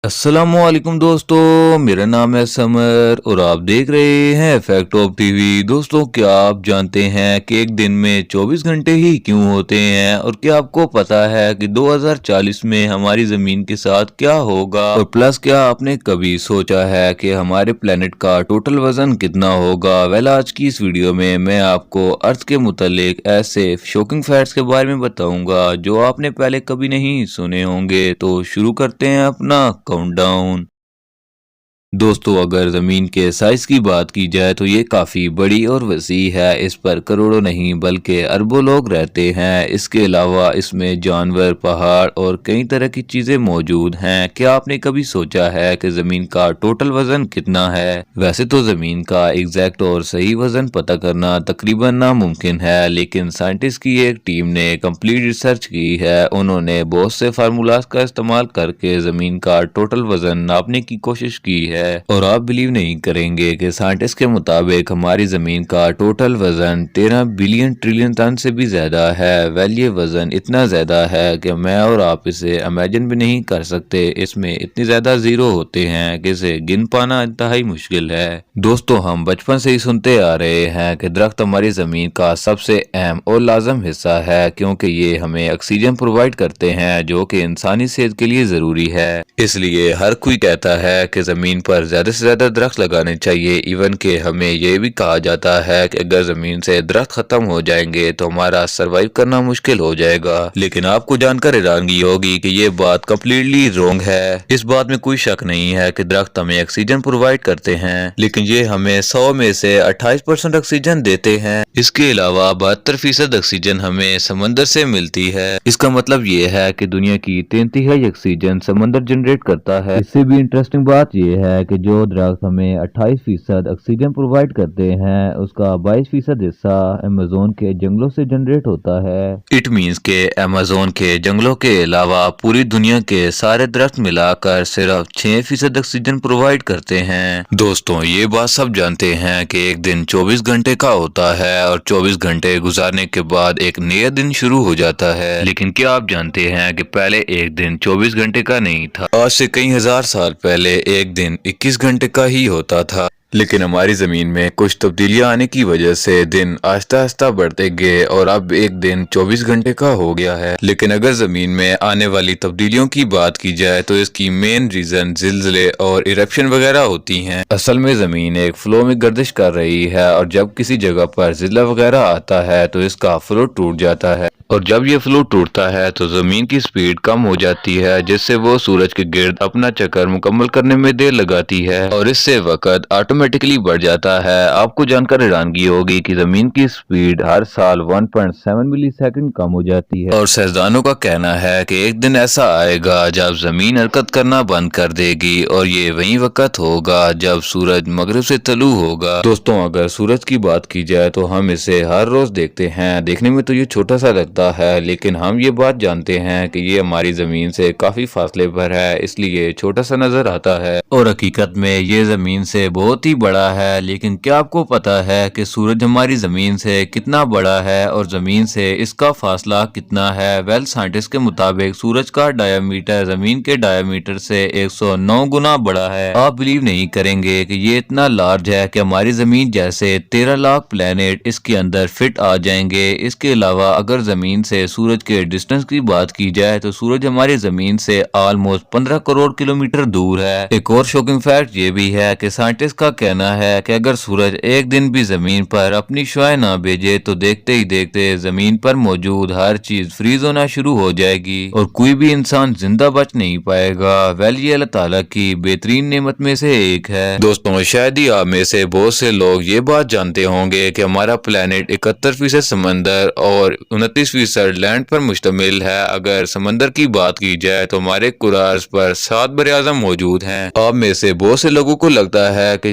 السلام علیکم دوستو، میرا نام ہے سمر اور آپ دیکھ رہے ہیں فیکٹ آف ٹی وی۔ دوستو، کیا آپ جانتے ہیں کہ ایک دن میں 24 گھنٹے ہی کیوں ہوتے ہیں؟ اور کیا آپ کو پتا ہے کہ 2040 میں ہماری زمین کے ساتھ کیا ہوگا؟ اور پلس کیا آپ نے کبھی سوچا ہے کہ ہمارے پلینٹ کا ٹوٹل وزن کتنا ہوگا؟ آج کی اس ویڈیو میں آپ کو ارتھ کے متعلق ایسے شوکنگ فیکٹس کے بارے میں بتاؤں گا جو آپ نے پہلے کبھی نہیں سنے ہوں گے۔ تو شروع کرتے ہیں اپنا کاؤنٹ ڈاؤن۔ دوستو، اگر زمین کے سائز کی بات کی جائے تو یہ کافی بڑی اور وسیع ہے۔ اس پر کروڑوں نہیں بلکہ اربوں لوگ رہتے ہیں۔ اس کے علاوہ اس میں جانور، پہاڑ اور کئی طرح کی چیزیں موجود ہیں۔ کیا آپ نے کبھی سوچا ہے کہ زمین کا ٹوٹل وزن کتنا ہے؟ ویسے تو زمین کا ایگزیکٹ اور صحیح وزن پتہ کرنا تقریباً ناممکن ہے، لیکن سائنٹسٹ کی ایک ٹیم نے کمپلیٹ ریسرچ کی ہے۔ انہوں نے بہت سے فارمولاز کا استعمال کر کے زمین کا ٹوٹل وزن ناپنے کی کوشش کی ہے۔ اور آپ بلیو نہیں کریں گے کہ سائنٹسٹ کے مطابق ہماری زمین کا ٹوٹل وزن 13 بلین ٹریلین ٹن سے بھی زیادہ ہے۔ یہ وزن اتنا زیادہ ہے کہ میں اور آپ اسے امیجن بھی نہیں کر سکتے۔ اس میں اتنی زیادہ زیرو ہوتے ہیں کہ اسے گن پانا انتہائی مشکل ہے۔ دوستو، ہم بچپن سے ہی سنتے آ رہے ہیں کہ درخت ہماری زمین کا سب سے اہم اور لازم حصہ ہے، کیونکہ یہ ہمیں آکسیجن پرووائیڈ کرتے ہیں جو کہ انسانی صحت کے لیے ضروری ہے۔ اس لیے ہر کوئی کہتا ہے کہ زمین پر زیادہ سے زیادہ درخت لگانے چاہیے۔ ایون کہ ہمیں یہ بھی کہا جاتا ہے کہ اگر زمین سے درخت ختم ہو جائیں گے تو ہمارا سروائیو کرنا مشکل ہو جائے گا۔ لیکن آپ کو جان کر حیرانگی ہوگی کہ یہ بات کمپلیٹلی رونگ ہے۔ اس بات میں کوئی شک نہیں ہے کہ درخت ہمیں آکسیجن پرووائیڈ کرتے ہیں، لیکن یہ ہمیں 100 میں سے 28% آکسیجن دیتے ہیں۔ اس کے علاوہ 72% آکسیجن ہمیں سمندر سے ملتی ہے۔ اس کا مطلب یہ ہے کہ دنیا کی 3/4 آکسیجن سمندر جنریٹ کرتا ہے۔ اس سے بھی انٹرسٹنگ بات یہ ہے کہ جو درخت ہمیں 28% آکسیجن پرووائیڈ کرتے ہیں، اس کا 22% حصہ ایمیزون کے جنگلوں سے جنریٹ ہوتا ہے۔ اٹ مینز کہ ایمیزون کے جنگلوں کے علاوہ پوری دنیا کے سارے درخت ملا کر صرف 6% آکسیجن پرووائیڈ کرتے ہیں۔ دوستوں، یہ بات سب جانتے ہیں کہ ایک دن 24 گھنٹے کا ہوتا ہے اور 24 گھنٹے گزارنے کے بعد ایک نیا دن شروع ہو جاتا ہے۔ لیکن کیا آپ جانتے ہیں کہ پہلے ایک دن 24 گھنٹے کا نہیں تھا؟ آج سے کئی ہزار سال پہلے ایک دن 21 گھنٹے کا ہی ہوتا تھا۔ لیکن ہماری زمین میں کچھ تبدیلیاں آنے کی وجہ سے دن آہستہ آہستہ بڑھتے گئے اور اب ایک دن 24 گھنٹے کا ہو گیا ہے۔ لیکن اگر زمین میں آنے والی تبدیلیوں کی بات کی جائے تو اس کی مین ریزن زلزلے اور ایرپشن وغیرہ ہوتی ہیں۔ اصل میں زمین ایک فلو میں گردش کر رہی ہے اور جب کسی جگہ پر زلزلہ وغیرہ آتا ہے تو اس کا فلو ٹوٹ جاتا ہے، اور جب یہ فلو ٹوٹتا ہے تو زمین کی سپیڈ کم ہو جاتی ہے، جس سے وہ سورج کے گرد اپنا چکر مکمل کرنے میں دیر لگاتی ہے اور اس سے وقت آٹومیٹکلی بڑھ جاتا ہے۔ آپ کو جان کر حیرانگی ہوگی کہ زمین کی سپیڈ ہر سال 1.7 ملی سیکنڈ کم ہو جاتی ہے، اور سائنسدانوں کا کہنا ہے کہ ایک دن ایسا آئے گا جب زمین حرکت کرنا بند کر دے گی، اور یہ وہی وقت ہوگا جب سورج مغرب سے طلوع ہوگا۔ دوستوں، اگر سورج کی بات کی جائے تو ہم اسے ہر روز دیکھتے ہیں۔ دیکھنے میں تو یہ چھوٹا سا لگتا ہے، لیکن ہم یہ بات جانتے ہیں کہ یہ ہماری زمین سے کافی فاصلے پر ہے، اس لیے چھوٹا سا نظر آتا ہے، اور حقیقت میں یہ زمین سے بہت ہی بڑا ہے۔ لیکن کیا آپ کو پتا ہے کہ سورج ہماری زمین سے کتنا بڑا ہے اور زمین سے اس کا فاصلہ کتنا ہے؟ سائنٹسٹ کے مطابق سورج کا ڈایا میٹر زمین کے ڈایا میٹر سے 109 گنا بڑا ہے۔ آپ بلیو نہیں کریں گے کہ یہ اتنا لارج ہے کہ ہماری زمین جیسے 13 لاکھ پلینٹ اس کے اندر فٹ آ جائیں گے۔ اس کے علاوہ اگر زمین سے سورج کے ڈسٹنس کی بات کی جائے تو سورج ہماری زمین سے آلموسٹ 15 کروڑ کلومیٹر دور ہے۔ ایک اور شوکنگ فیکٹ یہ بھی ہے کہ سائنٹسٹ کا کہنا ہے کہ اگر سورج ایک دن بھی زمین پر اپنی شعاع نہ بھیجے تو دیکھتے ہی دیکھتے زمین پر موجود ہر چیز فریز ہونا شروع ہو جائے گی اور کوئی بھی انسان زندہ بچ نہیں پائے گا۔ یہ اللہ تعالیٰ کی بہترین نعمت میں سے ایک ہے۔ دوستوں، شاید ہی آپ میں سے بہت سے لوگ یہ بات جانتے ہوں گے کہ ہمارا پلینٹ 71% سمندر اور 29% لینڈ پر مشتمل ہے۔ اگر سمندر کی بات کی جائے تو ہمارے کرہ ارض پر 7 براعظم موجود ہیں۔ آپ میں سے بہت سے لوگوں کو لگتا ہے کہ